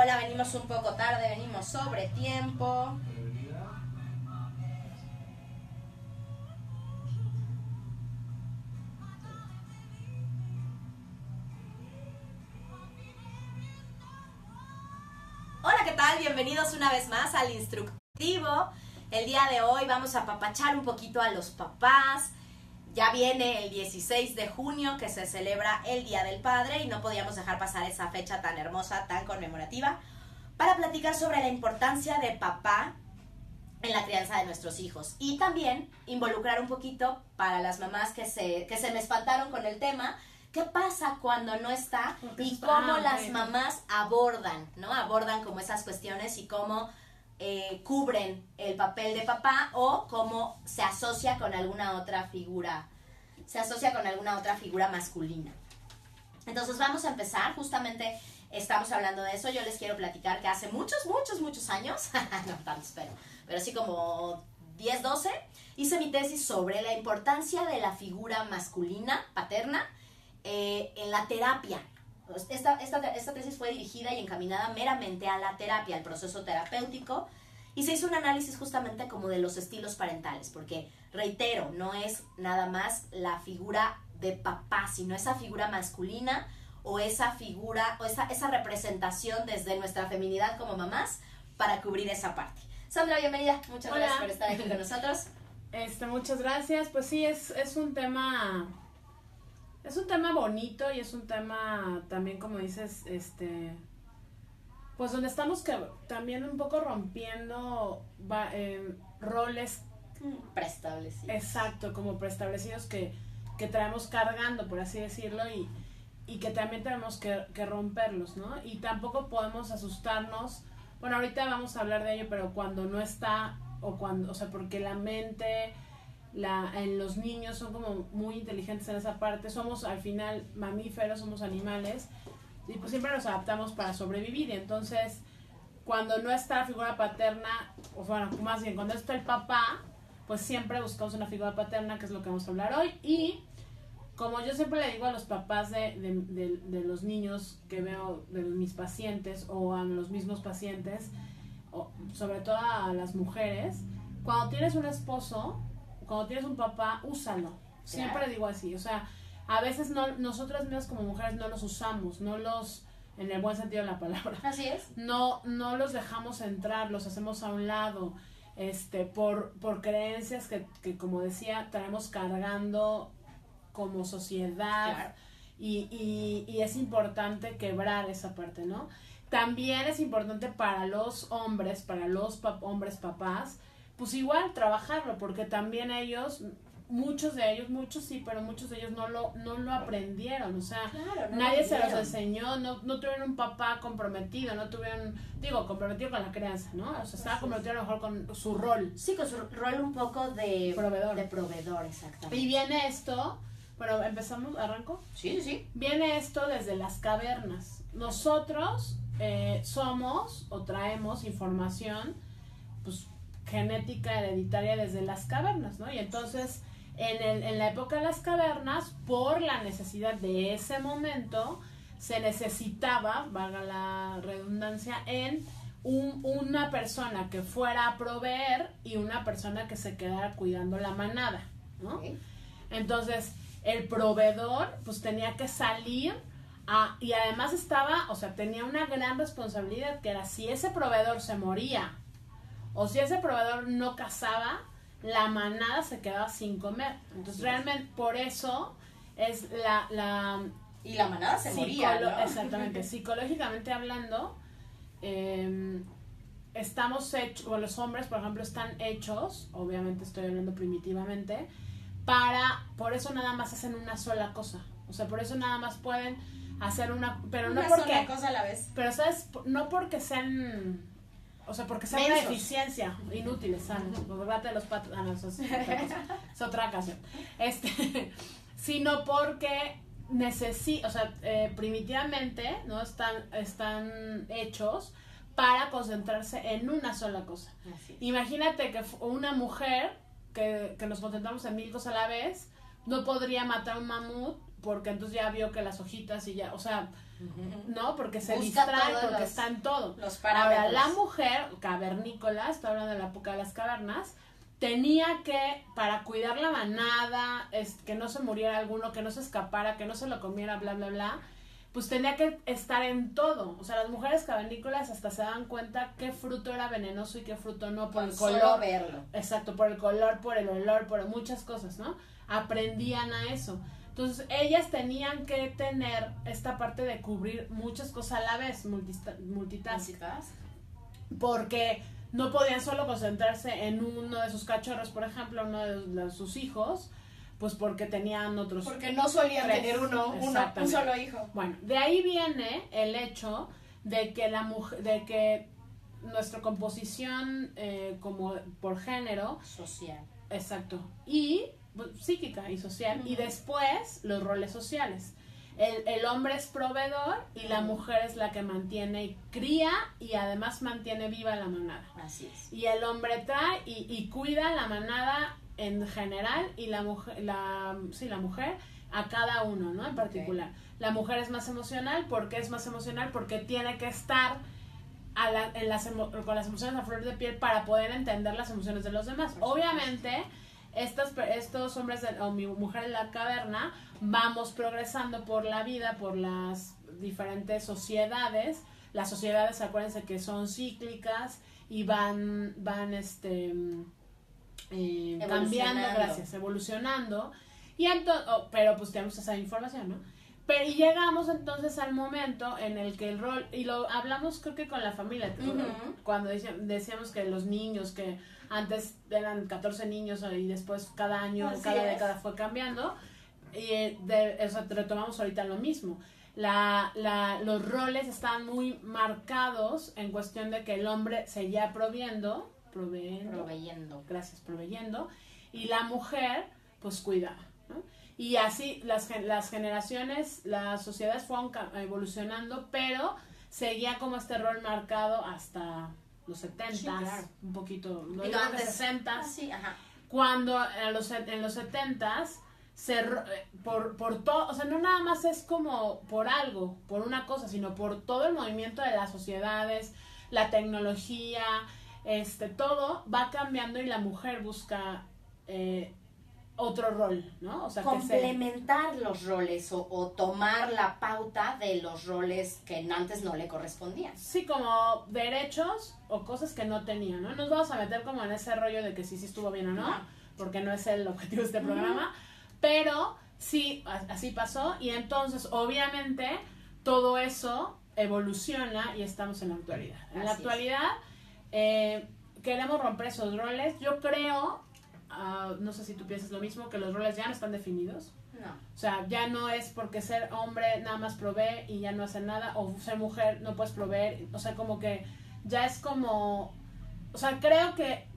hola, venimos un poco tarde, venimos sobre tiempo. Hola, ¿qué tal? Bienvenidos una vez más al Instructivo. El día de hoy vamos a apapachar un poquito a los papás. Ya viene el 16 de junio que se celebra el Día del Padre y no podíamos dejar pasar esa fecha tan hermosa, tan conmemorativa, para platicar sobre la importancia de papá en la crianza de nuestros hijos. Y también involucrar un poquito para las mamás que se me espantaron con el tema, qué pasa cuando no está y cómo las mamás abordan, ¿no? Abordan como esas cuestiones y cómo cubren el papel de papá o cómo se asocia con alguna otra figura, masculina. Entonces vamos a empezar, justamente estamos hablando de eso. Yo les quiero platicar que hace muchos años, no tantos, pero sí como 10, 12, hice mi tesis sobre la importancia de la figura masculina, paterna, en la terapia. Esta tesis fue dirigida y encaminada meramente a la terapia, al proceso terapéutico, y se hizo un análisis justamente como de los estilos parentales, porque, reitero, no es nada más la figura de papá, sino esa figura masculina o esa figura o esa representación desde nuestra feminidad como mamás para cubrir esa parte. Sandra, bienvenida. Muchas gracias por estar aquí con nosotros. Muchas gracias. Pues sí, es un tema... Es un tema bonito y es un tema también, como dices, pues donde estamos también un poco rompiendo roles preestablecidos. Exacto, como preestablecidos que traemos cargando, por así decirlo, y que también tenemos que romperlos, ¿no? Y tampoco podemos asustarnos. Bueno, ahorita vamos a hablar de ello, pero cuando no está, o sea, porque la mente... en los niños son como muy inteligentes en esa parte, somos al final mamíferos, somos animales y pues siempre nos adaptamos para sobrevivir. Entonces cuando no está la figura paterna, o bueno, más bien cuando está el papá, pues siempre buscamos una figura paterna, que es lo que vamos a hablar hoy. Y como yo siempre le digo a los papás de los niños que veo, de mis pacientes o a los mismos pacientes, o sobre todo a las mujeres, cuando tienes un esposo, cuando tienes un papá, úsalo. Siempre Claro. digo así, o sea, a veces nosotras mismas como mujeres no los usamos, en el buen sentido de la palabra. Así es. No los dejamos entrar, los hacemos a un lado, por creencias que como decía, traemos cargando como sociedad. Claro. Y es importante quebrar esa parte, ¿no? También es importante para los hombres, hombres papás, pues igual trabajarlo, porque también muchos de ellos no lo aprendieron, o sea, Claro, nadie se los enseñó, no tuvieron un papá comprometido, no tuvieron, comprometido con la crianza, ¿no? O sea, estaba comprometido a lo mejor con su rol. Sí, con su rol un poco de proveedor, exactamente. Y viene esto, bueno, empezamos, ¿arranco? Sí. Viene esto desde las cavernas. Nosotros somos o traemos información, pues, genética hereditaria desde las cavernas, ¿no? Y entonces en la época de las cavernas, por la necesidad de ese momento, se necesitaba, valga la redundancia, en una persona que fuera a proveer y una persona que se quedara cuidando la manada, ¿no? Okay. Entonces el proveedor pues tenía que salir y además tenía una gran responsabilidad, que era, si ese proveedor se moría o si ese proveedor no cazaba, la manada se quedaba sin comer. Entonces, realmente, por eso es y la manada se moría, ¿no? Exactamente. Psicológicamente hablando, estamos hechos, o los hombres, por ejemplo, están hechos, obviamente estoy hablando primitivamente, por eso nada más hacen una sola cosa. O sea, por eso nada más pueden hacer pero una no porque... sola cosa a la vez. Pero, ¿sabes? No porque sean... O sea, porque sea una deficiencia, inútiles, los bate de los patos, eso es otra ocasión. Sino porque primitivamente, ¿no? Están hechos para concentrarse en una sola cosa. Imagínate que una mujer que nos concentramos en 1000 cosas a la vez, no podría matar un mamut, porque entonces ya vio que las hojitas y ya, o sea, ¿no? Porque se Busca distrae, todos porque está en todo. los parámetros. Ahora, la mujer cavernícola, estoy hablando de la época de las cavernas, tenía que, para cuidar la manada, que no se muriera alguno, que no se escapara, que no se lo comiera, bla, bla, bla, pues tenía que estar en todo. O sea, las mujeres cavernícolas hasta se daban cuenta qué fruto era venenoso y qué fruto no, por el color. Solo verlo. Exacto, por el color, por el olor, por muchas cosas, ¿no? Aprendían a eso. Entonces, ellas tenían que tener esta parte de cubrir muchas cosas a la vez, multitask. Porque no podían solo concentrarse en uno de sus cachorros, por ejemplo, uno de sus hijos, pues porque tenían otros. Porque no solían tener un solo hijo. Bueno, de ahí viene el hecho de que la mujer, de que nuestra composición como por género social. Exacto. Y psíquica y social. Y después los roles sociales. El hombre es proveedor y la mujer es la que mantiene y cría y además mantiene viva la manada. Así es. Y el hombre trae y cuida la manada en general y la mujer a cada uno, ¿no? En particular. Okay. La mujer es más emocional. ¿Por qué es más emocional? Porque tiene que estar con las emociones a flor de piel para poder entender las emociones de los demás. Obviamente, estos hombres o mi mujer en la caverna vamos progresando por la vida, por las diferentes sociedades. Las sociedades, acuérdense que son cíclicas y van cambiando, evolucionando. Y pero pues tenemos esa información, ¿no? Pero y llegamos entonces al momento en el que el rol, y lo hablamos creo que con la familia, cuando decíamos que los niños, que antes eran 14 niños y después cada año, cada década fue cambiando, y retomamos ahorita lo mismo. Los roles están muy marcados en cuestión de que el hombre seguía proveyendo, y la mujer pues cuidaba, ¿no? Y así las generaciones, las sociedades fueron evolucionando, pero seguía como este rol marcado hasta los 70s, sí, claro. Un poquito, no digo que 60s, sí, ajá. Cuando en los 70s, por todo, o sea, no nada más es como por algo, por una cosa, sino por todo el movimiento de las sociedades, la tecnología, todo va cambiando y la mujer busca otro rol, ¿no? O sea, complementar los roles o tomar la pauta de los roles que antes no le correspondían. Sí, como derechos o cosas que no tenían, ¿no? Nos vamos a meter como en ese rollo de que sí estuvo bien o no, porque no es el objetivo de este programa, pero sí, así pasó y entonces obviamente todo eso evoluciona y estamos en la actualidad. En la actualidad queremos romper esos roles. Yo creo, no sé si tú piensas lo mismo, que los roles ya no están definidos. No. O sea, ya no es porque ser hombre nada más provee y ya no hace nada, o ser mujer no puedes proveer. O sea, como que ya es como... O sea, creo que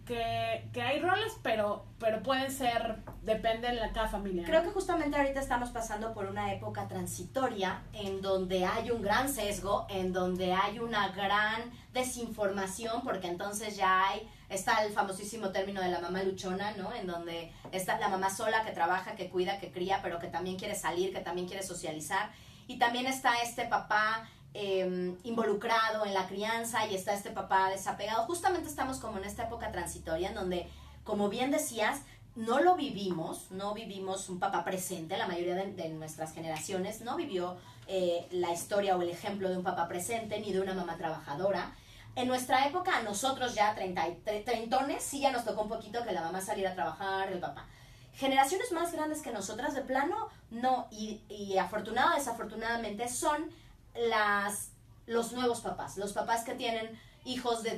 hay roles, pero pueden ser, depende de cada familia, ¿no? Creo que justamente ahorita estamos pasando por una época transitoria en donde hay un gran sesgo, en donde hay una gran desinformación, porque entonces ya está el famosísimo término de la mamá luchona, ¿no? En donde está la mamá sola que trabaja, que cuida, que cría, pero que también quiere salir, que también quiere socializar. Y también está este papá involucrado en la crianza y está este papá desapegado. Justamente estamos como en esta época transitoria en donde, como bien decías, no vivimos un papá presente. La mayoría de nuestras generaciones no vivió la historia o el ejemplo de un papá presente ni de una mamá trabajadora. En nuestra época, a nosotros ya treintones, sí ya nos tocó un poquito que la mamá saliera a trabajar, el papá. Generaciones más grandes que nosotras, de plano, no. Y afortunado o desafortunadamente son los nuevos papás. Los papás que tienen hijos de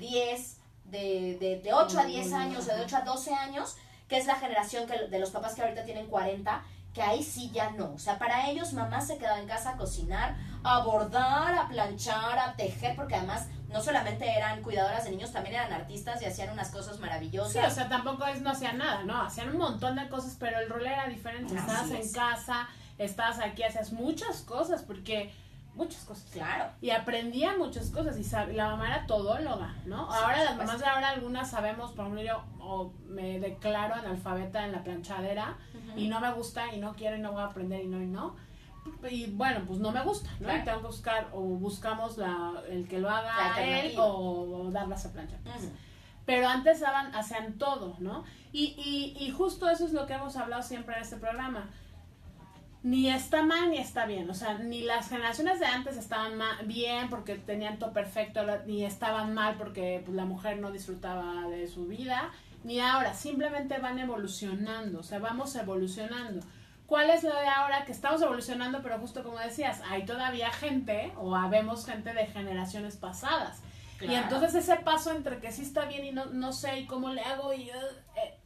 8 a 10 años o de 8 a 12 años, que es la generación de los papás que ahorita tienen 40, que ahí sí ya no. O sea, para ellos mamá se quedaba en casa a cocinar, a bordar, a planchar, a tejer, porque además no solamente eran cuidadoras de niños, también eran artistas y hacían unas cosas maravillosas. Sí, o sea, tampoco no hacían nada, ¿no? Hacían un montón de cosas, pero el rol era diferente. Estabas en casa, estabas aquí, hacías muchas cosas, muchas cosas. Claro. Y aprendía muchas cosas y la mamá era todóloga, ¿no? Sí, ahora las mamás de ahora algunas sabemos, por ejemplo, yo me declaro analfabeta en la planchadera y no me gusta y no quiero y no voy a aprender y no. y bueno, pues no me gusta, ¿no? Claro. Y tengo que buscar, o buscamos el que lo haga él, o darlas a planchar. Pues. Pero antes hacían todo, ¿no? Y justo eso es lo que hemos hablado siempre en este programa. Ni está mal ni está bien, o sea, ni las generaciones de antes estaban bien porque tenían todo perfecto, ni estaban mal porque pues, la mujer no disfrutaba de su vida, ni ahora, simplemente van evolucionando, o sea, vamos evolucionando. ¿Cuál es lo de ahora? Que estamos evolucionando, pero justo como decías, hay todavía gente, o habemos gente de generaciones pasadas. Claro. Y entonces ese paso entre que sí está bien y no sé y cómo le hago, y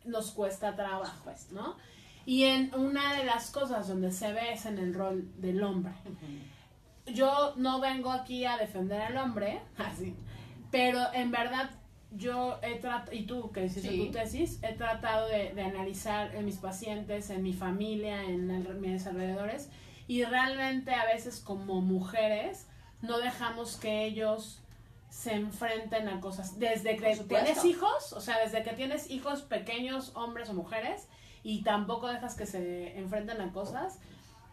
nos cuesta trabajo, ¿no? Y en una de las cosas donde se ve es en el rol del hombre. Yo no vengo aquí a defender al hombre, así, pero en verdad yo he tratado, y tú que hiciste tu tesis, he tratado de analizar en mis pacientes, en mi familia, en mis alrededores, y realmente a veces como mujeres no dejamos que ellos se enfrenten a cosas. Desde que tienes hijos, o sea, desde que tienes hijos pequeños, hombres o mujeres, y tampoco dejas que se enfrenten a cosas,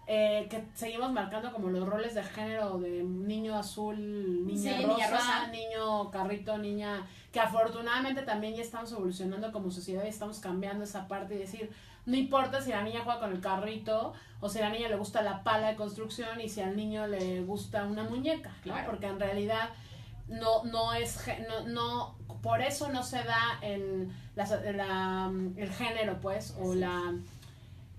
que seguimos marcando como los roles de género de niño azul, niña rosa, niño carrito, niña, que afortunadamente también ya estamos evolucionando como sociedad y estamos cambiando esa parte y decir, no importa si la niña juega con el carrito o si a la niña le gusta la pala de construcción y si al niño le gusta una muñeca, ¿no? Claro. Porque en realidad no es, por eso no se da el género, pues, o la,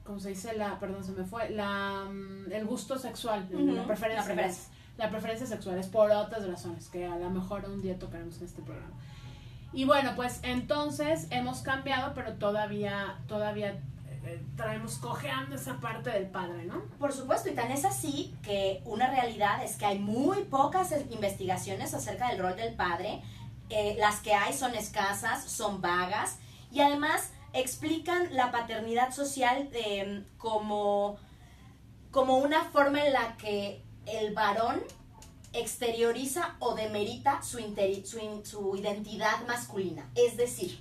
¿cómo se dice? Perdón, se me fue, el gusto sexual, la preferencia sexual, es por otras razones, que a lo mejor un día tocaremos en este programa. Y bueno, pues entonces hemos cambiado, pero todavía traemos cojeando esa parte del padre, ¿no? Por supuesto, y tan es así que una realidad es que hay muy pocas investigaciones acerca del rol del padre. Las que hay son escasas, son vagas, y además explican la paternidad social como una forma en la que el varón exterioriza o demerita su identidad masculina. Es decir,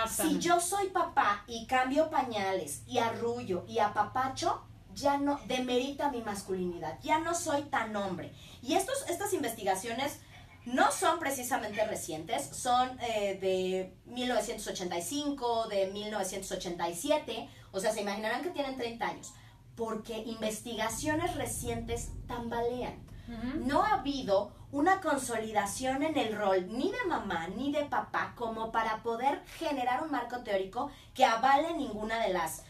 si yo soy papá y cambio pañales y arrullo y apapacho, ya no demerita mi masculinidad, ya no soy tan hombre. Y estas investigaciones no son precisamente recientes, son de 1985, de 1987, o sea, se imaginarán que tienen 30 años, porque investigaciones recientes tambalean. No ha habido una consolidación en el rol ni de mamá ni de papá como para poder generar un marco teórico que avale ninguna de las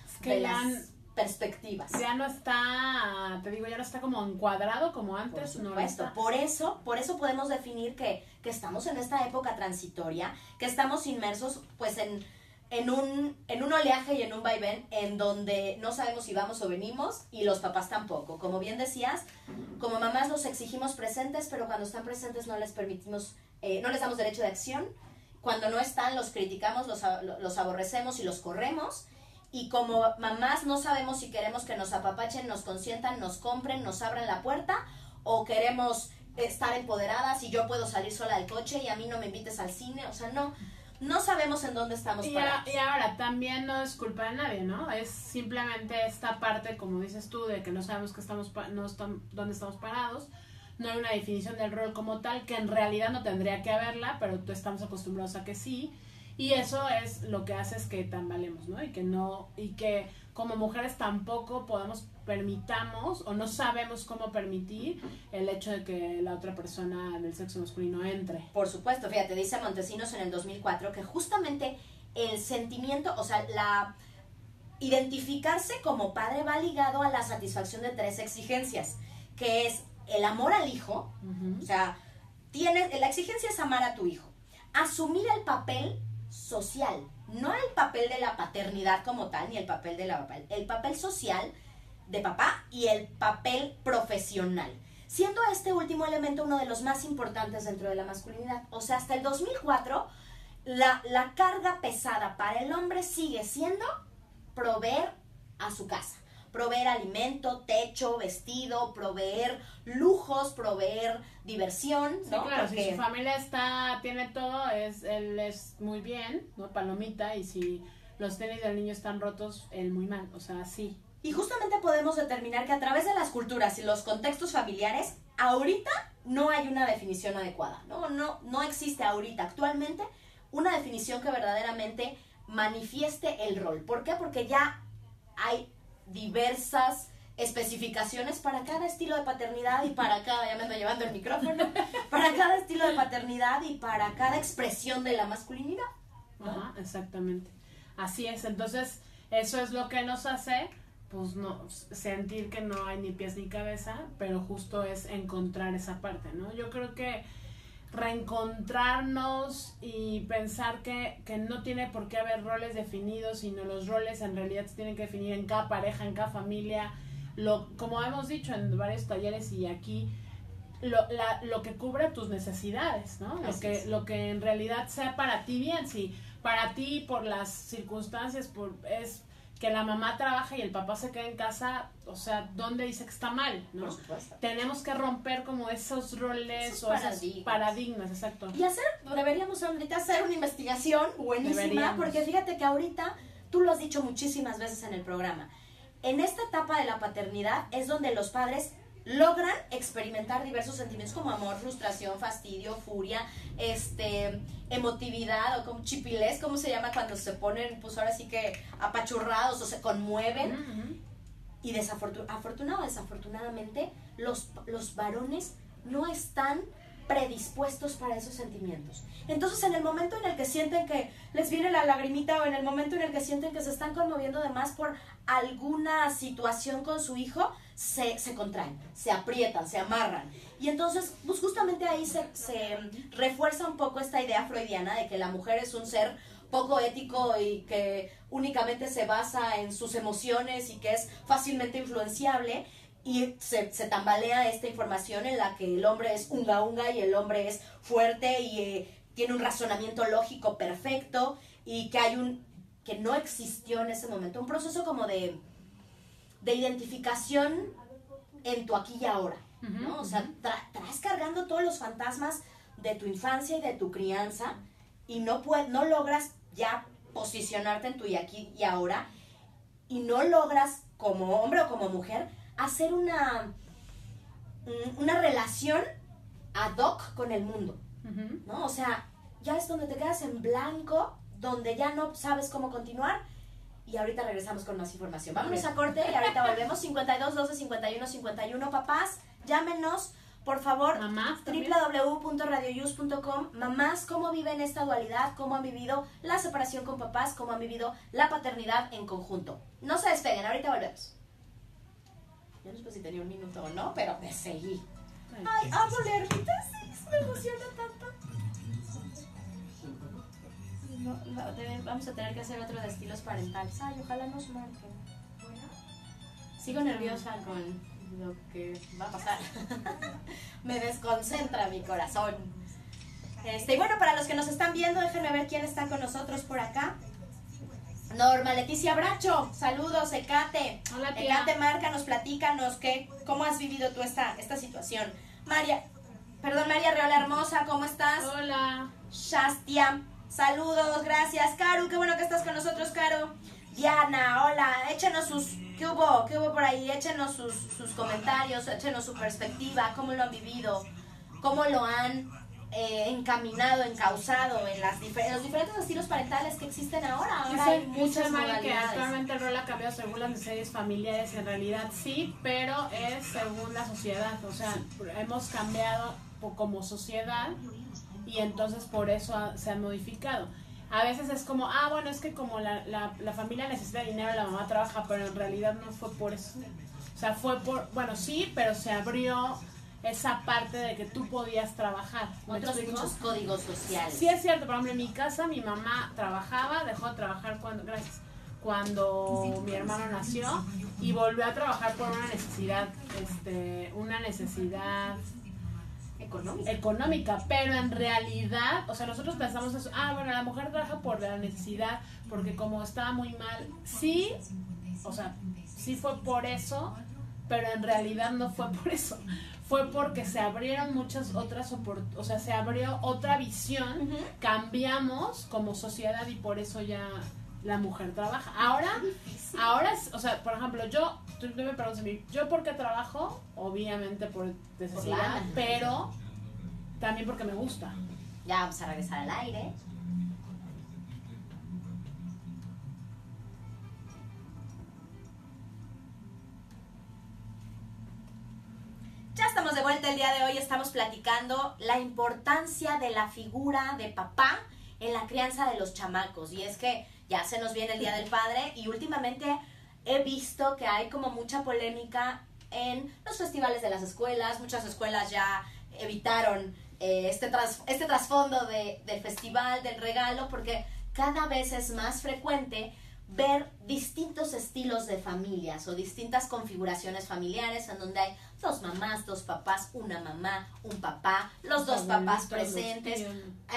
perspectivas. Ya no está, te digo, ya no está como encuadrado como antes. Por supuesto, no por eso podemos definir que estamos en esta época transitoria, que estamos inmersos pues en un oleaje y en un vaivén en donde no sabemos si vamos o venimos y los papás tampoco. Como bien decías, como mamás los exigimos presentes, pero cuando están presentes no les permitimos, no les damos derecho de acción. Cuando no están los criticamos, los aborrecemos y los corremos. Y como mamás no sabemos si queremos que nos apapachen, nos consientan, nos compren, nos abran la puerta, o queremos estar empoderadas y yo puedo salir sola del coche y a mí no me invites al cine. O sea, no sabemos en dónde estamos parados. Y ahora, también no es culpa de nadie, ¿no? Es simplemente esta parte, como dices tú, de que no sabemos dónde estamos parados. No hay una definición del rol como tal, que en realidad no tendría que haberla, pero estamos acostumbrados a que sí. Y eso es lo que hace es que tambalemos, ¿no? Y que como mujeres tampoco permitamos o no sabemos cómo permitir el hecho de que la otra persona del sexo masculino entre. Por supuesto, fíjate, dice Montesinos en el 2004 que justamente el sentimiento, o sea, identificarse como padre va ligado a la satisfacción de 3 exigencias, que es el amor al hijo, o sea, la exigencia es amar a tu hijo, asumir el papel social, no el papel de la paternidad como tal, ni el papel de el papel social de papá y el papel profesional, siendo este último elemento uno de los más importantes dentro de la masculinidad. O sea, hasta el 2004 la carga pesada para el hombre sigue siendo proveer a su casa, proveer alimento, techo, vestido, proveer lujos, proveer diversión, ¿no? Sí, claro, si su familia tiene todo, él es muy bien, ¿no? Palomita, y si los tenis del niño están rotos, él muy mal, o sea, sí. Y justamente podemos determinar que a través de las culturas y los contextos familiares, ahorita no hay una definición adecuada, no existe ahorita, actualmente, una definición que verdaderamente manifieste el rol. ¿Por qué? Porque ya hay diversas especificaciones para cada estilo de paternidad y para cada, ya me ando llevando el micrófono, para cada estilo de paternidad y para cada expresión de la masculinidad, ¿no? Ajá, exactamente. Así es, entonces eso es lo que nos hace, pues no sentir que no hay ni pies ni cabeza, pero justo es encontrar esa parte, ¿no? Yo creo que reencontrarnos y pensar que no tiene por qué haber roles definidos, sino los roles en realidad se tienen que definir en cada pareja, en cada familia, como hemos dicho en varios talleres y aquí, lo que cubre tus necesidades, ¿no? Lo que en realidad sea para ti bien. Si para ti por las circunstancias es que la mamá trabaja y el papá se queda en casa, o sea, ¿dónde dice que está mal, no? Por supuesto. Tenemos que romper como esos roles esos paradigmas, exacto. Y deberíamos ahorita hacer una investigación buenísima, porque fíjate que ahorita, tú lo has dicho muchísimas veces en el programa, en esta etapa de la paternidad es donde los padres logran experimentar diversos sentimientos como amor, frustración, fastidio, furia, emotividad o como chipilés, ¿cómo se llama? Cuando se ponen, pues ahora sí que apachurrados o se conmueven. Uh-huh. Y afortunado o desafortunadamente, los varones no están predispuestos para esos sentimientos. Entonces, en el momento en el que sienten que les viene la lagrimita o en el momento en el que sienten que se están conmoviendo de más por alguna situación con su hijo, se contraen, se aprietan, se amarran. Y entonces, pues justamente ahí se refuerza un poco esta idea freudiana de que la mujer es un ser poco ético y que únicamente se basa en sus emociones y que es fácilmente influenciable. Y se tambalea esta información en la que el hombre es unga y el hombre es fuerte y tiene un razonamiento lógico perfecto y que no existió en ese momento. Un proceso como de identificación en tu aquí y ahora, ¿no? O sea, traes cargando todos los fantasmas de tu infancia y de tu crianza y no logras ya posicionarte en tu aquí y ahora y no logras como hombre o como mujer hacer una relación ad hoc con el mundo, ¿no? O sea, ya es donde te quedas en blanco, donde ya no sabes cómo continuar, y ahorita regresamos con más información. Vámonos a corte y ahorita volvemos. 52 12 51 51. Papás, llámenos, por favor. Mamás, www.radioyus.com. Mamás, ¿cómo viven esta dualidad? ¿Cómo han vivido la separación con papás? ¿Cómo han vivido la paternidad en conjunto? No se despeguen, ahorita volvemos. Ya no sé si tenía un minuto o no, pero me seguí. Ay, amo leer mi tesis, me emociona tanto. Vamos a tener que hacer otro de estilos parentales. Ay, ojalá nos marquen. Sigo nerviosa con lo que va a pasar. Me desconcentra mi corazón. Y bueno, para los que nos están viendo, déjenme ver quién está con nosotros por acá. Norma Leticia Bracho, saludos. Ecate. Hola, tía. Ecate, márcanos, platícanos cómo has vivido tú esta situación. María Reola Hermosa, ¿cómo estás? Hola. Shastia, saludos, gracias. Caro, qué bueno que estás con nosotros, Caro. Diana, hola, échenos ¿qué hubo por ahí? Échenos sus comentarios, échenos su perspectiva, cómo lo han vivido, cómo lo han encaminado, encauzado en los diferentes estilos parentales que existen ahora. Ahora hay muchas modalidades. Que actualmente el rol ha cambiado según las necesidades familiares, en realidad sí, pero es según la sociedad. O sea, hemos cambiado como sociedad y entonces por eso se ha modificado. A veces es como, bueno, es que como la familia necesita dinero, la mamá trabaja, pero en realidad no fue por eso. O sea, bueno, sí, pero se abrió esa parte de que tú podías trabajar. Otros muchos códigos sociales. Sí, es cierto. Por ejemplo, en mi casa mi mamá trabajaba, dejó de trabajar cuando mi hermano nació y volvió a trabajar por una necesidad económica, pero en realidad, o sea, nosotros pensamos eso, bueno, la mujer trabaja por la necesidad, porque como estaba muy mal, sí, o sea, sí fue por eso, pero en realidad no fue por eso. Fue porque se abrieron muchas otras oportunidades, o sea, se abrió otra visión, cambiamos como sociedad y por eso ya la mujer trabaja. Ahora, o sea, por ejemplo, tú me preguntas a mí, ¿yo por qué trabajo? Obviamente por necesidad, pero también porque me gusta. Ya vamos a regresar al aire. Ya estamos de vuelta el día de hoy, estamos platicando la importancia de la figura de papá en la crianza de los chamacos. Y es que ya se nos viene el Día del Padre y últimamente he visto que hay como mucha polémica en los festivales de las escuelas. Muchas escuelas ya evitaron este trasfondo del festival, del regalo, porque cada vez es más frecuente ver distintos estilos de familias o distintas configuraciones familiares en donde hay 2 mamás, 2 papás, una mamá, un papá, los 2 papás presentes,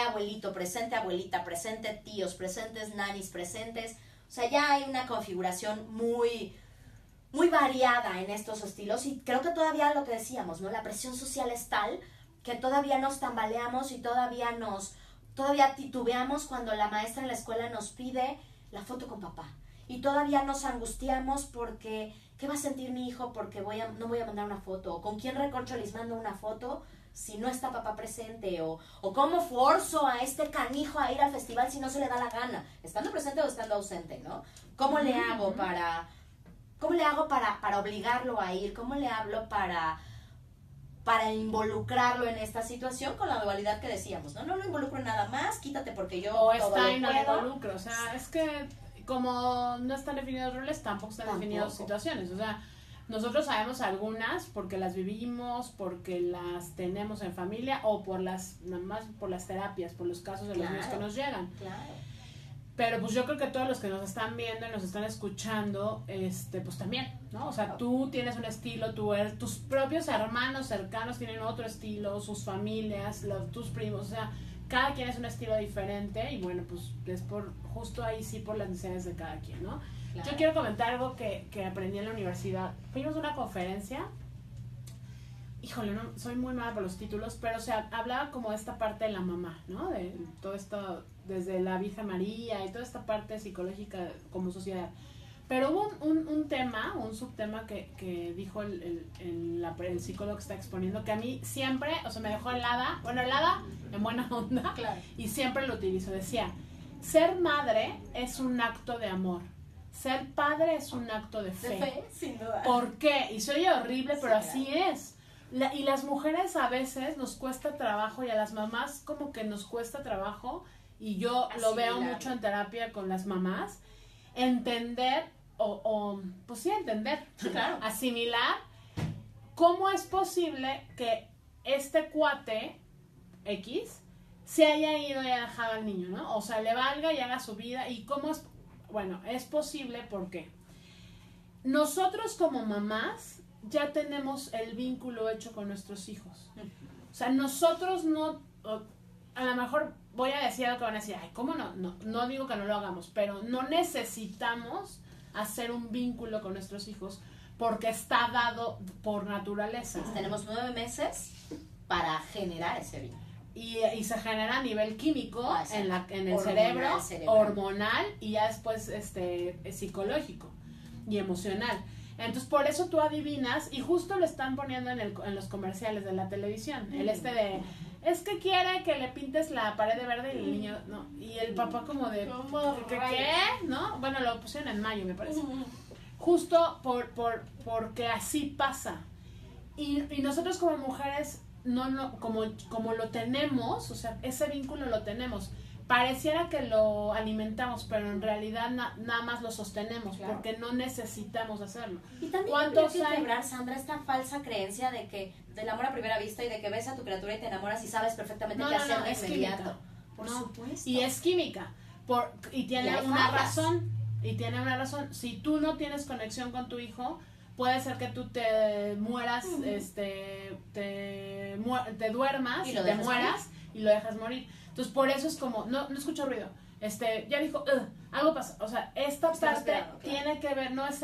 abuelito presente, abuelita presente, tíos presentes, nanis presentes. O sea, ya hay una configuración muy variada en estos estilos y creo que todavía lo que decíamos, ¿no? La presión social es tal que todavía nos tambaleamos y todavía titubeamos cuando la maestra en la escuela nos pide la foto con papá. Y todavía nos angustiamos porque, ¿qué va a sentir mi hijo porque no voy a mandar una foto? ¿O con quién recorcho les mando una foto si no está papá presente? ¿O cómo forzo a este canijo a ir al festival si no se le da la gana? Estando presente o estando ausente, ¿no? ¿Cómo le hago para obligarlo a ir? ¿Cómo le hablo para involucrarlo en esta situación con la dualidad que decíamos, ¿no? No lo involucro en nada más, quítate porque yo o está y no lo involucro, o sea, es que como no están definidos roles, tampoco están definidas situaciones, o sea, nosotros sabemos algunas porque las vivimos, porque las tenemos en familia o nada más por las terapias, por los casos de los niños que nos llegan. Claro. Pero pues yo creo que todos los que nos están viendo y nos están escuchando, pues también, ¿no? O sea, tú tienes un estilo, tus propios hermanos cercanos tienen otro estilo, sus familias, tus primos, o sea, cada quien es un estilo diferente y bueno, pues es justo ahí sí por las necesidades de cada quien, ¿no? Claro. Yo quiero comentar algo que aprendí en la universidad. Fuimos a una conferencia, híjole, no, soy muy mala por los títulos, pero o sea, hablaba como de esta parte de la mamá, ¿no? De todo esto, desde la Virgen María y toda esta parte psicológica como sociedad. Pero hubo un subtema que dijo el psicólogo que está exponiendo, que a mí siempre, o sea, me dejó helada en buena onda, claro. Y siempre lo utilizo. Decía, ser madre es un acto de amor. Ser padre es un acto de fe. De fe, sin duda. ¿Por qué? Y se oye horrible, pero así es. Y las mujeres a veces nos cuesta trabajo y a las mamás como que nos cuesta trabajo, y yo lo veo mucho en terapia con las mamás, entender pues sí, entender, claro. Asimilar cómo es posible que este cuate X se haya ido y haya dejado al niño, ¿no? O sea, le valga y haga su vida, y cómo es, bueno, es posible porque nosotros como mamás ya tenemos el vínculo hecho con nuestros hijos. O sea, nosotros no, a lo mejor voy a decir algo que van a decir, ay, ¿cómo no? No digo que no lo hagamos, pero no necesitamos hacer un vínculo con nuestros hijos porque está dado por naturaleza. Tenemos 9 meses para generar ese vínculo. Y se genera a nivel químico en el cerebro, hormonal, y ya después psicológico y emocional. Entonces, por eso tú adivinas, y justo lo están poniendo en los comerciales de la televisión, es que quiere que le pintes la pared de verde, y el niño, no, y el papá como de, ¿qué? ¿No? Bueno, lo pusieron en mayo, me parece. Justo porque así pasa. Y nosotros como mujeres, como lo tenemos, o sea, ese vínculo lo tenemos. Pareciera que lo alimentamos, pero en realidad nada más lo sostenemos, claro, porque no necesitamos hacerlo. Y también hay que quebrar, Sandra, esta falsa creencia de que del amor a primera vista y de que ves a tu criatura y te enamoras y sabes perfectamente qué hacer de inmediato. Química. Por supuesto. Y es química. Y tiene una razón. Y tiene una razón. Si tú no tienes conexión con tu hijo, puede ser que tú te mueras, te duermas, y te mueras y lo dejas morir. Entonces, por eso es como, no escucho ruido. Ya dijo, algo pasa. O sea, esta parte tiene que ver, no es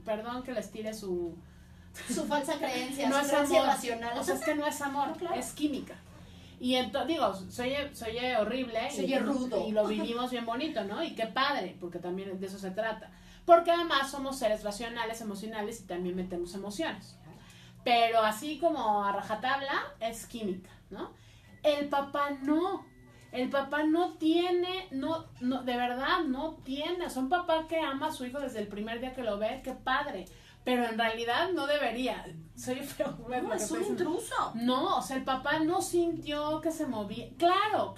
perdón que les tire su falsa creencia, no su es creencia amor racional. O sea, es que no es amor, no, claro, es química. Y digo, soy horrible. Soy rudo. Y lo vivimos bien bonito, ¿no? Y qué padre, porque también de eso se trata. Porque además somos seres racionales, emocionales y también metemos emociones. Pero así como a rajatabla es química, ¿no? El papá no. El papá no tiene, de verdad no tiene. O sea, un papá que ama a su hijo desde el primer día que lo ve, qué padre. Pero en realidad no debería. Soy feo. No, es un intruso. No, o sea, el papá no sintió que se movía. Claro.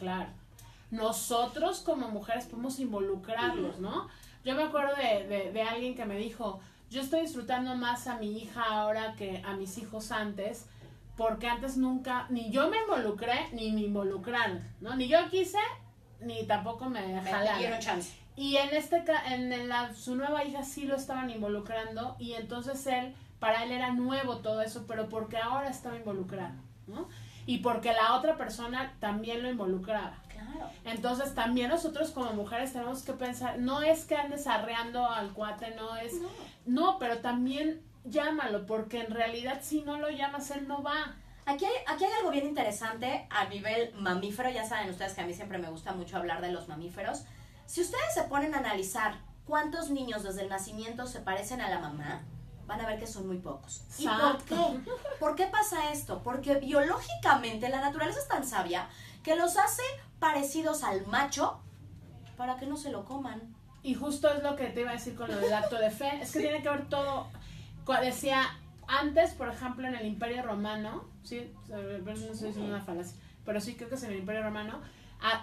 Nosotros como mujeres podemos involucrarlos, ¿no? Yo me acuerdo de alguien que me dijo, yo estoy disfrutando más a mi hija ahora que a mis hijos antes, porque antes nunca, ni yo me involucré, ni me involucraron, ¿no? Ni yo quise, ni tampoco me jalaron. Me dieron chance. Y su nueva hija sí lo estaban involucrando, y entonces para él era nuevo todo eso, pero porque ahora estaba involucrado, ¿no? Y porque la otra persona también lo involucraba. Claro. Entonces también nosotros como mujeres tenemos que pensar, no es que andes arreando al cuate, no, pero también llámalo, porque en realidad si no lo llamas, él no va. Aquí hay algo bien interesante a nivel mamífero. Ya saben ustedes que a mí siempre me gusta mucho hablar de los mamíferos. Si ustedes se ponen a analizar cuántos niños desde el nacimiento se parecen a la mamá, van a ver que son muy pocos. ¿Y por qué? ¿Por qué pasa esto? Porque biológicamente la naturaleza es tan sabia que los hace parecidos al macho para que no se lo coman. Y justo es lo que te iba a decir con lo del acto de fe. Es que tiene que ver todo. Decía, antes, por ejemplo, en el Imperio Romano, sí, no estoy diciendo una falacia, pero sí creo que es en el Imperio Romano,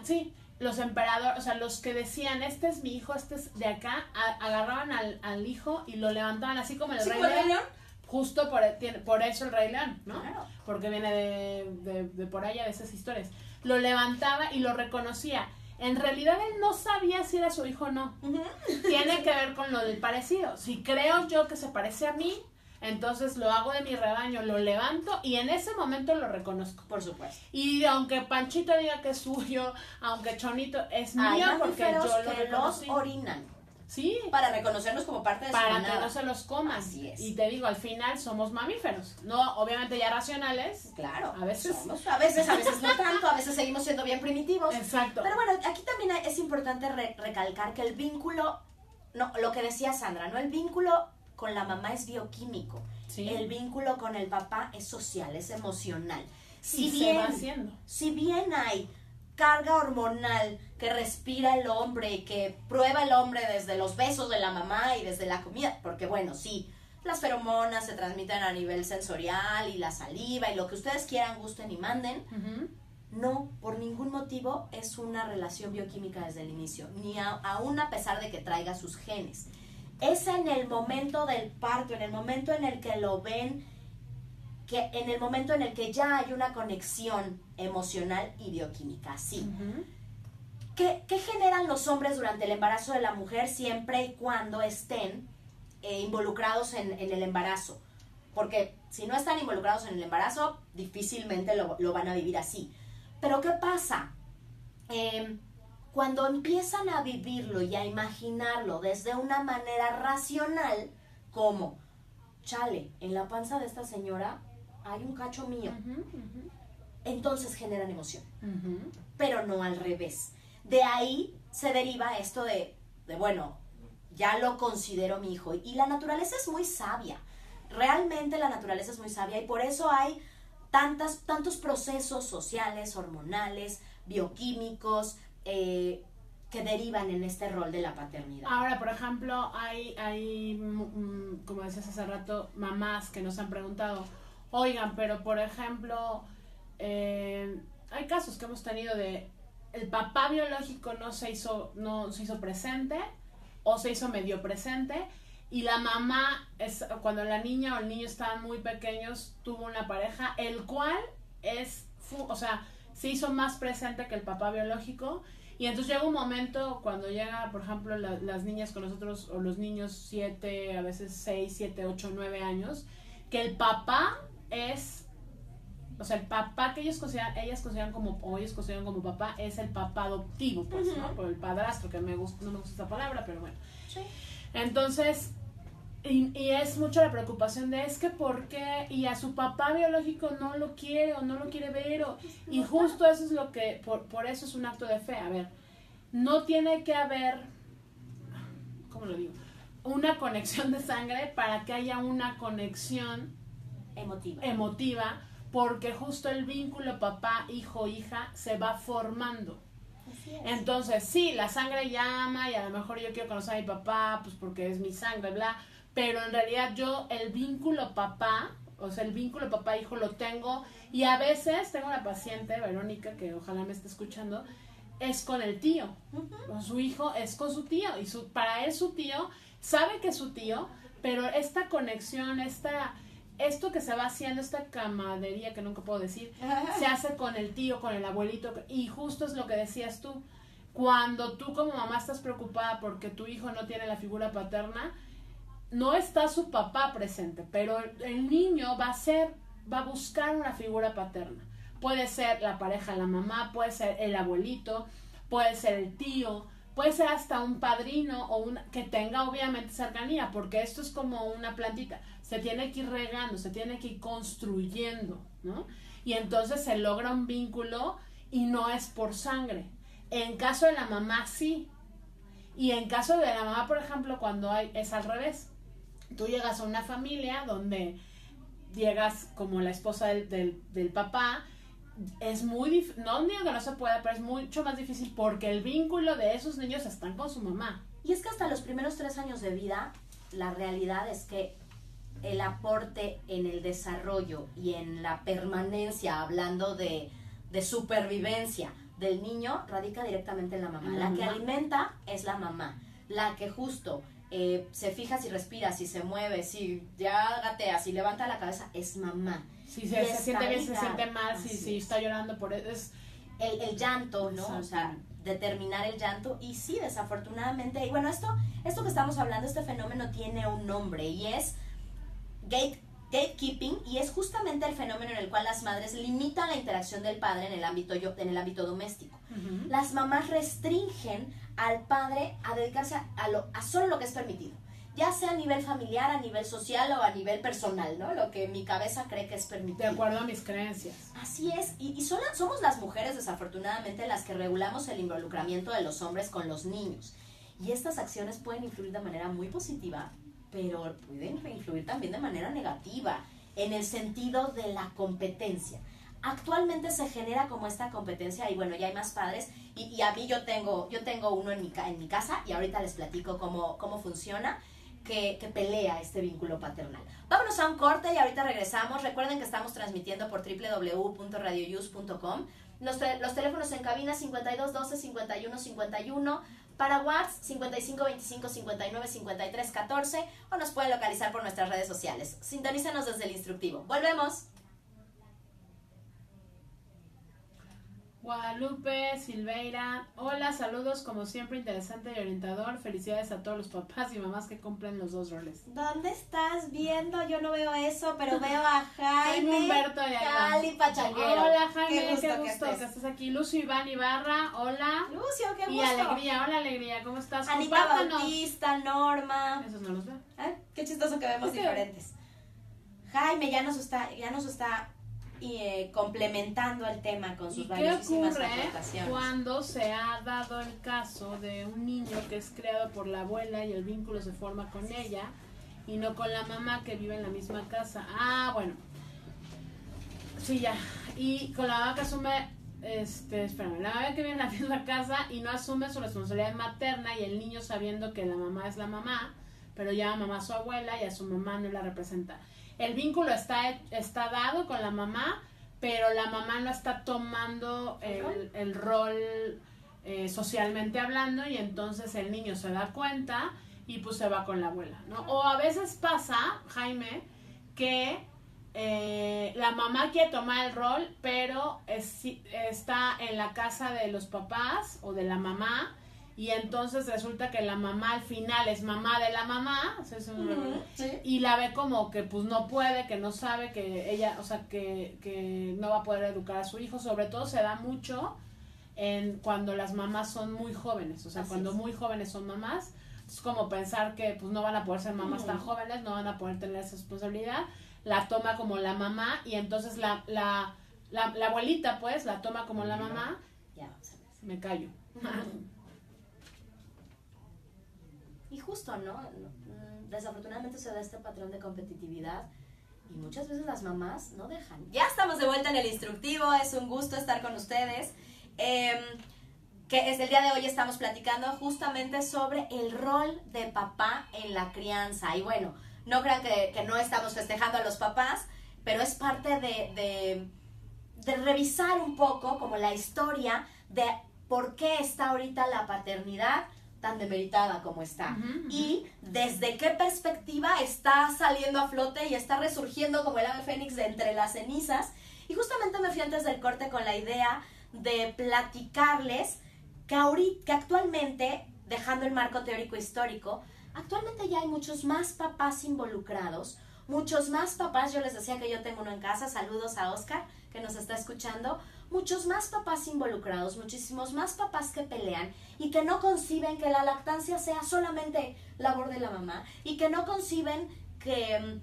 sí, los emperadores, o sea, los que decían, este es mi hijo, este es de acá, agarraban al hijo y lo levantaban así como el Rey León. Justo por eso el Rey León, ¿no? Claro. Porque viene de por allá, de esas historias. Lo levantaba y lo reconocía. En realidad él no sabía si era su hijo o no. Tiene que ver con lo del parecido. Si creo yo que se parece a mí, entonces lo hago de mi rebaño, lo levanto y en ese momento lo reconozco. Por supuesto. Y aunque Panchito diga que es suyo, aunque Chonito es mío, porque yo lo reconocí. Los orinan. Sí. Para reconocernos como parte de su manada. Para que no se los coman. Así es. Y te digo, al final somos mamíferos. No, obviamente ya racionales. Claro. A veces. A veces no tanto, a veces seguimos siendo bien primitivos. Exacto. Pero bueno, aquí también es importante recalcar que el vínculo, no, lo que decía Sandra, ¿no? El vínculo con la mamá es bioquímico. Sí. El vínculo con el papá es social, es emocional. Se va haciendo. Si bien hay carga hormonal que respira el hombre, que prueba el hombre desde los besos de la mamá y desde la comida, porque bueno, sí, las feromonas se transmiten a nivel sensorial y la saliva y lo que ustedes quieran, gusten y manden, no, por ningún motivo es una relación bioquímica desde el inicio, ni aún a pesar de que traiga sus genes. Es en el momento del parto, en el momento en el que lo ven, que en el momento en el que ya hay una conexión emocional y bioquímica, sí. ¿Qué generan los hombres durante el embarazo de la mujer siempre y cuando estén involucrados en el embarazo? Porque si no están involucrados en el embarazo, difícilmente lo van a vivir así. Pero ¿qué pasa? Cuando empiezan a vivirlo y a imaginarlo desde una manera racional, como, chale, en la panza de esta señora hay un cacho mío. Entonces generan emoción. Pero no al revés. De ahí se deriva esto de bueno, ya lo considero mi hijo. Y la naturaleza es muy sabia. Realmente la naturaleza es muy sabia y por eso hay tantos procesos sociales, hormonales, bioquímicos, que derivan en este rol de la paternidad. Ahora, por ejemplo, hay como decías hace rato, mamás que nos han preguntado, oigan, pero por ejemplo, hay casos que hemos tenido de el papá biológico no se hizo presente o se hizo medio presente y la mamá, cuando la niña o el niño estaban muy pequeños, tuvo una pareja, el cual se hizo más presente que el papá biológico. Y entonces llega un momento cuando llega, por ejemplo, las niñas con nosotros, o los niños 7, a veces 6, 7, 8, 9 años, que el papá es, o sea, el papá que ellas consideran como papá es el papá adoptivo, pues, ¿no? Por el padrastro, que no me gusta esa palabra, pero bueno. Sí. Entonces, Y es mucho la preocupación de es que por qué, y a su papá biológico no lo quiere o no lo quiere ver, y justo eso es lo que, por eso es un acto de fe. A ver, no tiene que haber, ¿cómo lo digo? Una conexión de sangre para que haya una conexión emotiva, porque justo el vínculo papá, hijo, hija se va formando. Entonces, sí, la sangre llama y a lo mejor yo quiero conocer a mi papá, pues porque es mi sangre, bla, pero en realidad yo el vínculo papá, o sea, el vínculo papá-hijo lo tengo, y a veces tengo una paciente, Verónica, que ojalá me esté escuchando, es con el tío, o su hijo es con su tío, y para él su tío, sabe que es su tío, pero esta conexión, esto que se va haciendo, esta camaradería que nunca puedo decir, se hace con el tío, con el abuelito, y justo es lo que decías tú, cuando tú como mamá estás preocupada porque tu hijo no tiene la figura paterna, no está su papá presente, pero el niño va a buscar una figura paterna. Puede ser la pareja, la mamá, puede ser el abuelito, puede ser el tío, puede ser hasta un padrino que tenga obviamente cercanía, porque esto es como una plantita, se tiene que ir regando, se tiene que ir construyendo, ¿no? Y entonces se logra un vínculo y no es por sangre. En caso de la mamá, sí. Y en caso de la mamá, por ejemplo, cuando es al revés. Tú llegas a una familia donde llegas como la esposa del papá, es muy difícil, no digo que no se pueda, pero es mucho más difícil porque el vínculo de esos niños están con su mamá. Y es que hasta los primeros 3 años de vida, la realidad es que el aporte en el desarrollo y en la permanencia, hablando de supervivencia del niño, radica directamente en la mamá. La que alimenta es la mamá, la que justo se fija si respira, si se mueve, si ya gatea, si levanta la cabeza, es mamá. Si se siente bien, se siente mal, si está llorando por eso. Es el llanto, ¿no? O sea, determinar el llanto. Y sí, desafortunadamente, y bueno, esto que estamos hablando, este fenómeno tiene un nombre y es gatekeeping, y es justamente el fenómeno en el cual las madres limitan la interacción del padre en el ámbito doméstico. Uh-huh. Las mamás restringen al padre a dedicarse a solo lo que es permitido, ya sea a nivel familiar, a nivel social o a nivel personal, ¿no? Lo que mi cabeza cree que es permitido. De acuerdo a mis creencias. Así es, y somos las mujeres, desafortunadamente, las que regulamos el involucramiento de los hombres con los niños. Y estas acciones pueden influir de manera muy positiva, pero pueden influir también de manera negativa, en el sentido de la competencia. Actualmente se genera como esta competencia, y bueno, ya hay más padres, y a mí yo tengo uno en mi casa, y ahorita les platico cómo funciona, que pelea este vínculo paternal. Vámonos a un corte y ahorita regresamos. Recuerden que estamos transmitiendo por www.radioyus.com. Los teléfonos en cabina 52 12 51 51, para WhatsApp 55 25 59 53 14, o nos pueden localizar por nuestras redes sociales. Sintonícenos desde el instructivo. ¡Volvemos! Guadalupe Silveira, hola, saludos, como siempre interesante y orientador, felicidades a todos los papás y mamás que cumplen los 2 roles. ¿Dónde estás viendo? Yo no veo eso, pero veo a Jaime Humberto de Cali Pachanguero. Hola Jaime, qué gusto que estés aquí. Lucio Iván Ibarra, hola. Lucio, qué gusto. Y Alegría, hola Alegría, ¿cómo estás? Anita Bautista, Norma. Esos no los veo. Qué chistoso que vemos diferentes. Jaime ya nos está complementando el tema con sus valiosísimas aportaciones. ¿Qué ocurre cuando se ha dado el caso de un niño que es criado por la abuela y el vínculo se forma con ella y no con la mamá que vive en la misma casa? Bueno, sí, ya. Y con la mamá que asume, la mamá que vive en la misma casa y no asume su responsabilidad materna, y el niño sabiendo que la mamá es la mamá, pero llama a mamá a su abuela y a su mamá no la representa. El vínculo está dado con la mamá, pero la mamá no está tomando el rol socialmente hablando, y entonces el niño se da cuenta y pues se va con la abuela, ¿no? O a veces pasa, Jaime, que la mamá quiere tomar el rol, pero está en la casa de los papás o de la mamá, y entonces resulta que la mamá al final es mamá de la mamá, ¿sí? Y la ve como que pues no puede, que no sabe, que ella, o sea, que no va a poder educar a su hijo. Sobre todo se da mucho cuando las mamás son muy jóvenes, o sea, cuando muy jóvenes son mamás, Es como pensar que pues no van a poder ser mamás tan jóvenes, no van a poder tener esa responsabilidad, la toma como la mamá y entonces la abuelita pues la toma como la mamá. Ya, me callo. Y justo, ¿no? Desafortunadamente se da este patrón de competitividad y muchas veces las mamás no dejan. Ya estamos de vuelta en el instructivo, es un gusto estar con ustedes. Que es el día de hoy estamos platicando justamente sobre el rol de papá en la crianza. Y bueno, no crean que no estamos festejando a los papás, pero es parte de revisar un poco como la historia de por qué está ahorita la paternidad tan demeritada como está. Y desde qué perspectiva está saliendo a flote y está resurgiendo como el ave fénix de entre las cenizas. Y justamente me fui antes del corte con la idea de platicarles que actualmente, dejando el marco teórico histórico, actualmente ya hay muchos más papás involucrados, muchos más papás, yo les decía que yo tengo uno en casa, saludos a Oscar que nos está escuchando, muchos más papás involucrados, muchísimos más papás que pelean y que no conciben que la lactancia sea solamente labor de la mamá y que no conciben que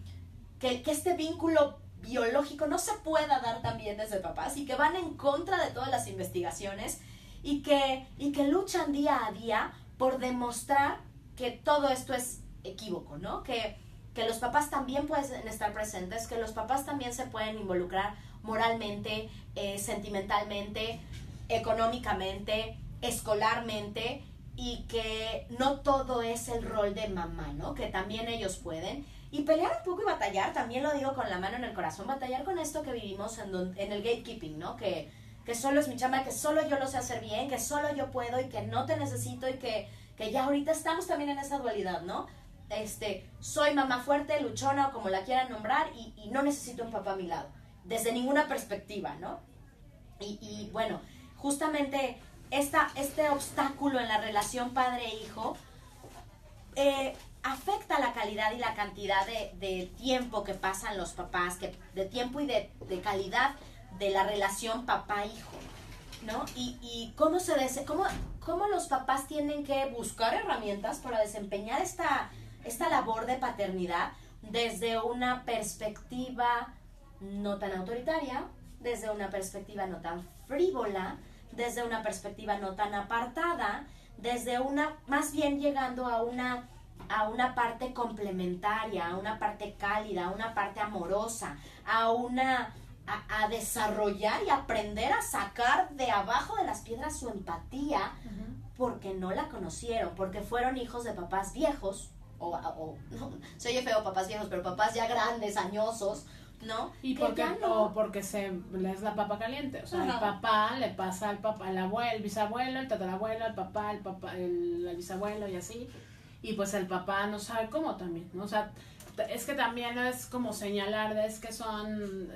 este vínculo biológico no se pueda dar también desde papás y que van en contra de todas las investigaciones y que luchan día a día por demostrar que todo esto es equívoco, ¿no? Que los papás también pueden estar presentes, que los papás también se pueden involucrar moralmente, sentimentalmente, económicamente, escolarmente, y que no todo es el rol de mamá, ¿no? Que también ellos pueden. Y pelear un poco y batallar, también lo digo con la mano en el corazón, batallar con esto que vivimos en el gatekeeping, ¿no? Que solo es mi chamba, que solo yo lo sé hacer bien, que solo yo puedo y que no te necesito y que ya ahorita estamos también en esa dualidad, ¿no? Soy mamá fuerte, luchona o como la quieran nombrar y no necesito un papá a mi lado, desde ninguna perspectiva, ¿no? Y bueno, justamente este obstáculo en la relación padre-hijo afecta la calidad y la cantidad de tiempo que pasan los papás, de tiempo y de calidad de la relación papá-hijo, ¿no? Y cómo los papás tienen que buscar herramientas para desempeñar esta labor de paternidad desde una perspectiva no tan autoritaria, desde una perspectiva no tan frívola, desde una perspectiva no tan apartada, desde más bien llegando a una parte complementaria, a una parte cálida, a una parte amorosa, a desarrollar y aprender a sacar de abajo de las piedras su empatía, porque no la conocieron, porque fueron hijos de papás viejos, no, se oye feo papás viejos, pero papás ya grandes, añosos, ¿no? Y porque se les la papa caliente, o sea, el papá le pasa al papá, el bisabuelo, el tatarabuelo, el papá, el bisabuelo y así, y pues el papá no sabe cómo también, ¿no? O sea, es que también es como señalar, es que son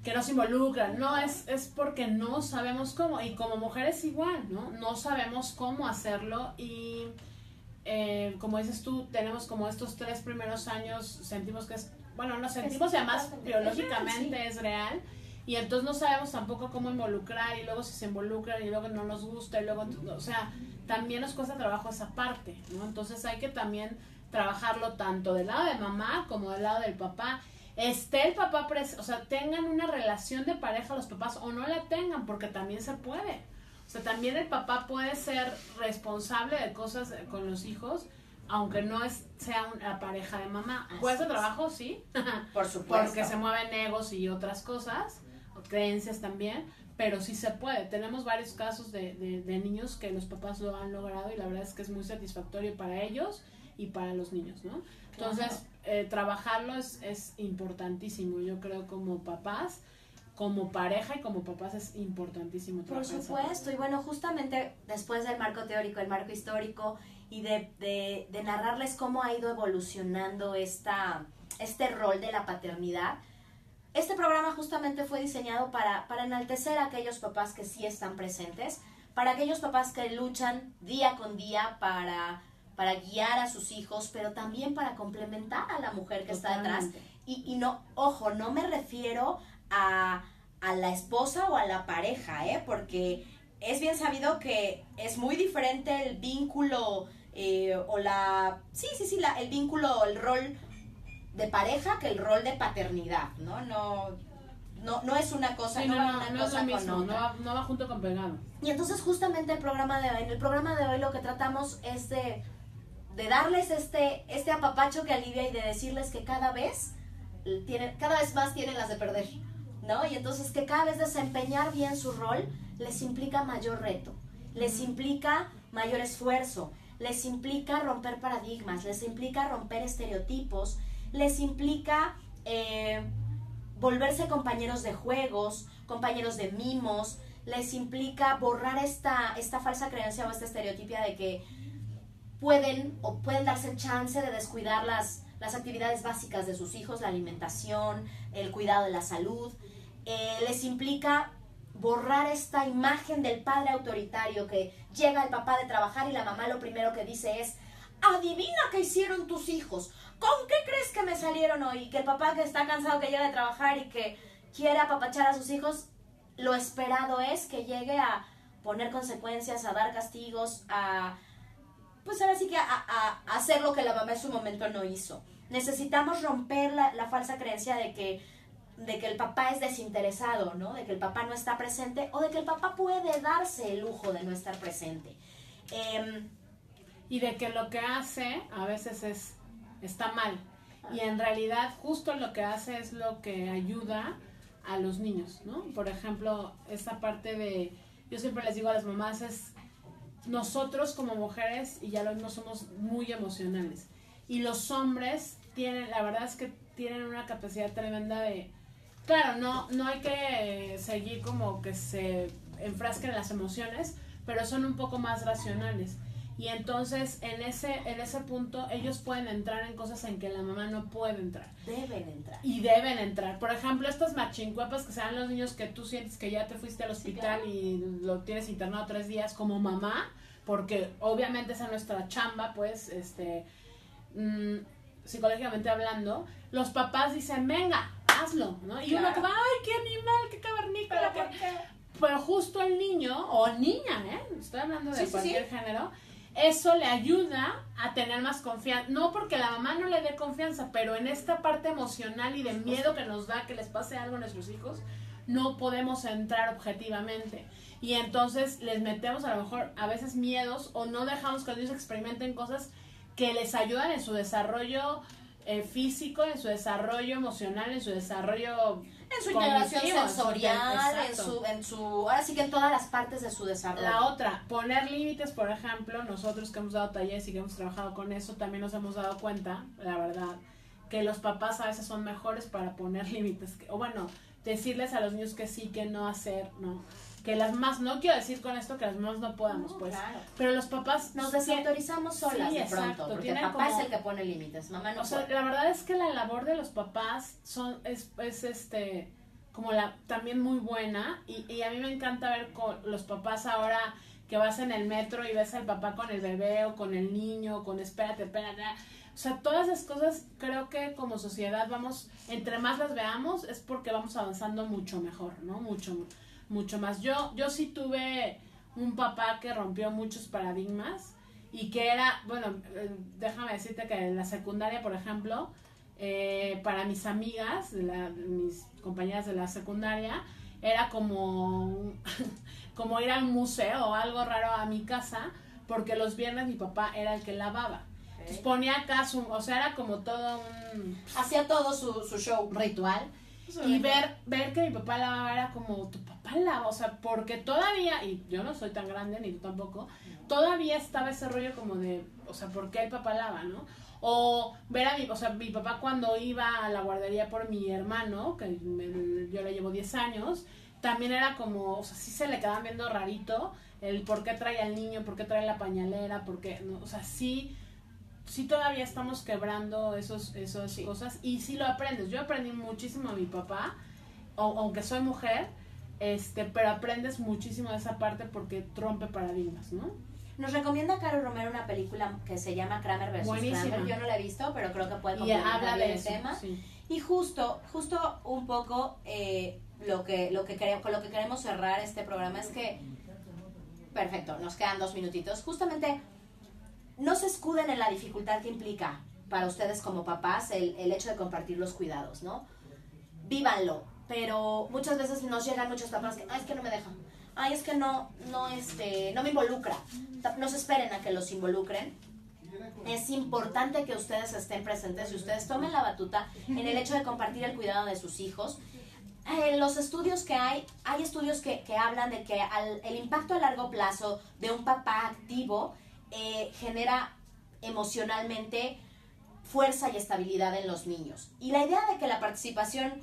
que no se involucran, no, es porque no sabemos cómo, y como mujeres igual, ¿no? No sabemos cómo hacerlo y como dices tú, tenemos como estos 3 primeros años, sentimos que nos sentimos y además biológicamente es real, y entonces no sabemos tampoco cómo involucrar, y luego si se involucran y luego no nos gusta, y luego, o sea, también nos cuesta trabajo esa parte, ¿no? Entonces hay que también trabajarlo tanto del lado de mamá como del lado del papá. El papá, o sea, tengan una relación de pareja los papás o no la tengan, porque también se puede. O sea, también el papá puede ser responsable de cosas con los hijos, aunque no sea una pareja de mamá. ¿Cuesta trabajo? Sí. Por supuesto. Porque se mueven egos y otras cosas, o creencias también, pero sí se puede. Tenemos varios casos de niños que los papás lo han logrado y la verdad es que es muy satisfactorio para ellos y para los niños, ¿no? Entonces, trabajarlo es importantísimo. Yo creo como papás, como pareja y como papás es importantísimo trabajar. Por supuesto, y bueno, justamente después del marco teórico, el marco histórico y de narrarles cómo ha ido evolucionando este rol de la paternidad, este programa justamente fue diseñado para enaltecer a aquellos papás que sí están presentes, para aquellos papás que luchan día con día para guiar a sus hijos, pero también para complementar a la mujer que está detrás. Y no, ojo, no me refiero a la esposa o a la pareja, porque es bien sabido que es muy diferente el vínculo el vínculo, el rol de pareja que el rol de paternidad, ¿no? No es una cosa, sí, no va una una cosa cosa mismo, con otra. no va junto con pegado. Y entonces justamente en el programa de hoy lo que tratamos es de darles este apapacho que alivia y de decirles que cada vez más tienen las de perder, ¿no? Y entonces que cada vez desempeñar bien su rol les implica mayor reto, les implica mayor esfuerzo, les implica romper paradigmas, les implica romper estereotipos, les implica volverse compañeros de juegos, compañeros de mimos, les implica borrar esta falsa creencia o esta estereotipia de que pueden darse el chance de descuidar las actividades básicas de sus hijos, la alimentación, el cuidado de la salud. Les implica borrar esta imagen del padre autoritario que llega el papá de trabajar y la mamá lo primero que dice es: adivina qué hicieron tus hijos, ¿con qué crees que me salieron hoy? Y que el papá que está cansado que llega de trabajar y que quiere apapachar a sus hijos, lo esperado es que llegue a poner consecuencias, a dar castigos, pues ahora sí que a hacer lo que la mamá en su momento no hizo. Necesitamos romper la falsa creencia de que el papá es desinteresado, ¿no? De que el papá no está presente o de que el papá puede darse el lujo de no estar presente. Y de que lo que hace a veces está mal. Y en realidad justo lo que hace es lo que ayuda a los niños, ¿no? Por ejemplo, esta parte de, yo siempre les digo a las mamás, es nosotros como mujeres, y ya no somos muy emocionales. Y los hombres la verdad es que tienen una capacidad tremenda de, claro, no hay que seguir como que se enfrasquen en las emociones, pero son un poco más racionales. Y entonces en ese punto ellos pueden entrar en cosas en que la mamá no puede entrar. Deben entrar. Y deben entrar. Por ejemplo, estos machincuepas que sean los niños que tú sientes que ya te fuiste al hospital, sí, claro, y lo tienes internado 3 días como mamá, porque obviamente esa es nuestra chamba, pues, psicológicamente hablando, los papás dicen, venga, hazlo, ¿no? Y claro, uno como, ay, qué animal, qué cavernícola. Pero justo el niño, o niña, estoy hablando de cualquier género, eso le ayuda a tener más confianza. No porque la mamá no le dé confianza, pero en esta parte emocional y de miedo que nos da que les pase algo a nuestros hijos, no podemos entrar objetivamente. Y entonces les metemos a lo mejor a veces miedos o no dejamos que los niños experimenten cosas que les ayudan en su desarrollo físico, en su desarrollo emocional, en su desarrollo... En su integración sensorial, en su ahora sí que en todas las partes de su desarrollo. La otra, poner límites, por ejemplo, nosotros que hemos dado talleres y que hemos trabajado con eso, también nos hemos dado cuenta, la verdad, que los papás a veces son mejores para poner límites, o bueno, decirles a los niños que sí, que no hacer, ¿no? Que las mamás, no quiero decir con esto que las mamás no podamos, pues, claro, pero los papás... Nos desautorizamos solas, sí, de pronto, porque el papá es el que pone límites, mamá no puede. La verdad es que la labor de los papás es como también muy buena, y a mí me encanta ver con los papás ahora que vas en el metro y ves al papá con el bebé o con el niño, con espérate, o sea, todas esas cosas creo que como sociedad entre más las veamos es porque vamos avanzando mucho mejor, ¿no? Mucho más. Yo sí tuve un papá que rompió muchos paradigmas y que era, bueno, déjame decirte que en la secundaria, por ejemplo, para mis amigas, mis compañeras de la secundaria, era como ir a un museo o algo raro a mi casa, porque los viernes mi papá era el que lavaba. Entonces ponía acá o sea, era como todo hacía todo su show ritual. Y ver que mi papá lavaba era como, tu papá lava, o sea, porque todavía, y yo no soy tan grande, ni tú tampoco, todavía estaba ese rollo como de, o sea, ¿por qué el papá lava, no? O ver mi papá cuando iba a la guardería por mi hermano, que yo le llevo 10 años, también era como, o sea, sí se le quedaba viendo rarito el por qué trae al niño, por qué trae la pañalera, por qué, no, o sea, sí todavía estamos quebrando esas cosas, y sí lo aprendes. Yo aprendí muchísimo a mi papá, aunque soy mujer, pero aprendes muchísimo de esa parte porque rompe paradigmas, ¿no? Nos recomienda Caro Romero una película que se llama Kramer vs. Kramer. Yo no la he visto, pero creo que puede complementar bien el tema. Sí. Y justo un poco con lo que queremos cerrar este programa es que, perfecto, nos quedan 2 minutitos. Justamente no se escuden en la dificultad que implica para ustedes como papás el hecho de compartir los cuidados, ¿no? Vívanlo, pero muchas veces nos llegan muchos papás que, ay, es que no me dejan, ay, es que no me involucra. No se esperen a que los involucren. Es importante que ustedes estén presentes y ustedes tomen la batuta en el hecho de compartir el cuidado de sus hijos. En los estudios que hay estudios que hablan de que el impacto a largo plazo de un papá activo genera emocionalmente fuerza y estabilidad en los niños. Y la idea de que la participación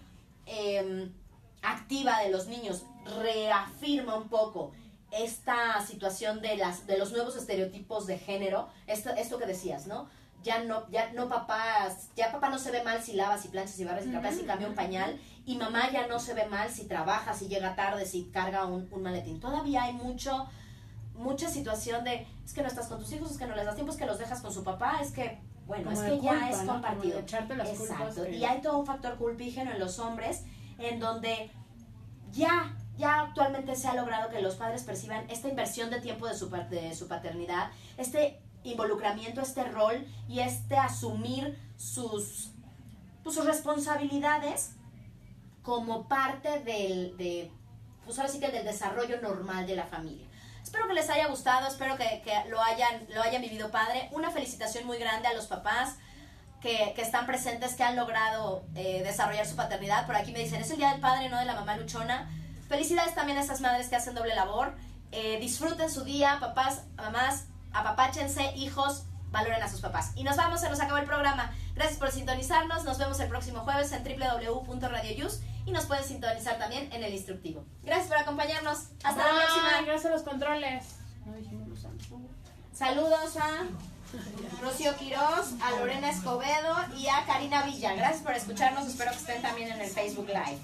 activa de los niños reafirma un poco esta situación de los nuevos estereotipos de género, esto que decías, ¿no? Ya papá no se ve mal si lava, si plancha, si barre, si trapea, si cambia un pañal, y mamá ya no se ve mal si trabaja, si llega tarde, si carga un maletín. Todavía hay mucha situación de, es que no estás con tus hijos, es que no les das tiempo, es que los dejas con su papá, es que, bueno, como es que culpa, ya es ¿no? compartido. Como de echarte las culpas que... Y hay todo un factor culpígeno en los hombres, en donde ya actualmente se ha logrado que los padres perciban esta inversión de tiempo de su paternidad, este involucramiento, este rol y este asumir sus responsabilidades como parte pues ahora sí que del desarrollo normal de la familia. Espero que les haya gustado, espero que lo hayan vivido padre. Una felicitación muy grande a los papás que están presentes, que han logrado desarrollar su paternidad. Por aquí me dicen, es el día del padre, no de la mamá luchona. Felicidades también a esas madres que hacen doble labor. Disfruten su día, papás, mamás, apapáchense, hijos, valoren a sus papás. Y nos vamos, se nos acabó el programa. Gracias por sintonizarnos, nos vemos el próximo jueves en www.radioyus y nos pueden sintonizar también en el instructivo. Gracias por acompañarnos, hasta la próxima. Gracias a los controles. No dijimos los saludos a Rocío Quiroz, a Lorena Escobedo y a Karina Villa. Gracias por escucharnos, espero que estén también en el Facebook Live.